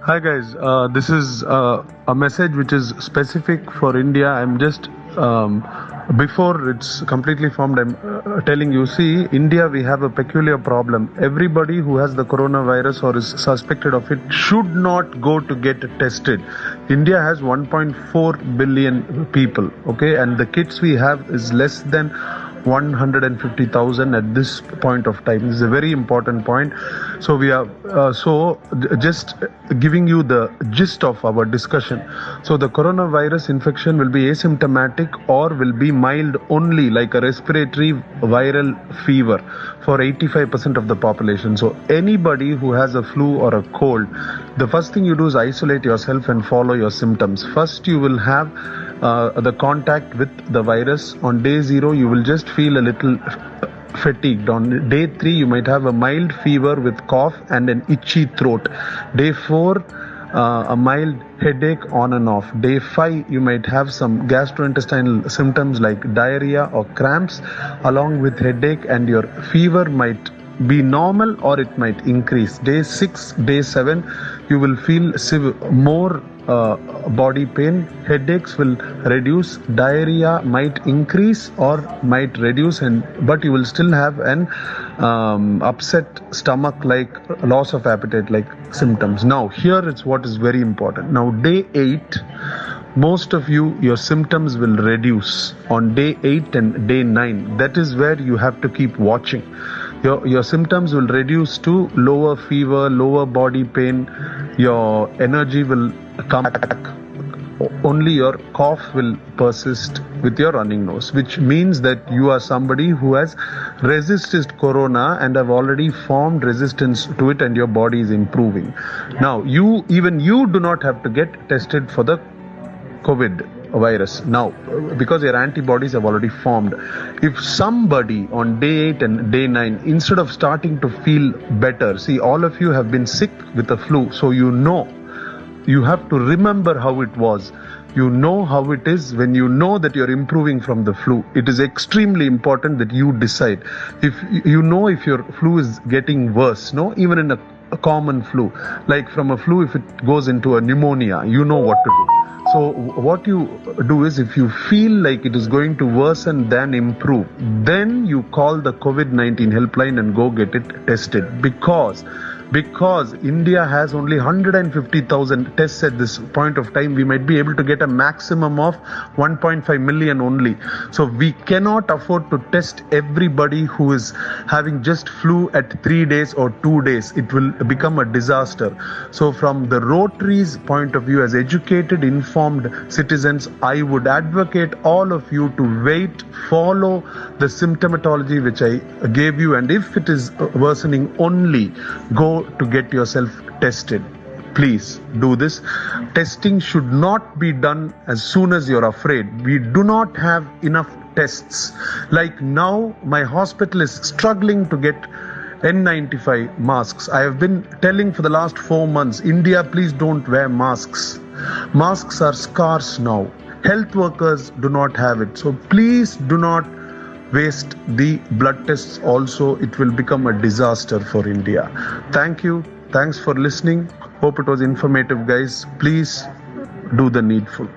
Hi guys, this is a message which is specific for India. I'm just before it's completely formed. I'm telling you. See, India, we have a peculiar problem. Everybody who has the coronavirus or is suspected of it should not go to get tested. India has 1.4 billion people. Okay, and the kits we have is less than 150,000 at this point of time. This is a very important point. So we are just giving you the gist of our discussion. So the coronavirus infection will be asymptomatic or will be mild only, like a respiratory viral fever for 85% of the population. So anybody who has a flu or a cold, the first thing you do is isolate yourself and follow your symptoms. First, you will have the contact with the virus. On day 0, you will just feel a little fatigued. On day 3, you might have a mild fever with cough and an itchy throat. Day 4, a mild headache on and off. Day 5, you might have some gastrointestinal symptoms like diarrhea or cramps, along with headache, and your fever might be normal or it might increase. Day 6, day 7, you will feel more body pain. Headaches will reduce, diarrhea might increase or might reduce, but you will still have an upset stomach, like loss of appetite like symptoms. Now here it's what is very important. Now day 8, most of your symptoms will reduce on day 8 and day 9. That is where you have to keep watching. Your symptoms will reduce to lower fever, lower body pain. Your energy will come back. Only your cough will persist with your running nose, which means that you are somebody who has resisted corona and have already formed resistance to it, and your body is improving. Now, you do not have to get tested for the COVID virus now, because your antibodies have already formed. If somebody on day 8 and day 9, instead of starting to feel better, see, all of you have been sick with the flu, so you have to remember how it was. You know how it is when you know that you're improving from the flu. It is extremely important that you decide. If your flu is getting worse, even in a common flu, like from a flu, if it goes into a pneumonia, you know what to do. So what you do is, if you feel like it is going to worsen than improve, then you call the COVID-19 helpline and go get it tested. Because India has only 150,000 tests at this point of time, we might be able to get a maximum of 1.5 million only. So we cannot afford to test everybody who is having just flu at 3 days or 2 days. It will become a disaster. So from the Rotary's point of view, as educated, informed citizens, I would advocate all of you to wait, follow the symptomatology which I gave you, and if it is worsening, only go to get yourself tested. Please do this. Testing should not be done as soon as you're afraid. We do not have enough tests. Like now, my hospital is struggling to get N95 masks. I have been telling for the last 4 months, India, please don't wear masks. Masks are scarce now. Health workers do not have it. So please do not waste the blood tests also. It will become a disaster for India. Thank you. Thanks for listening. Hope it was informative, guys. Please do the needful.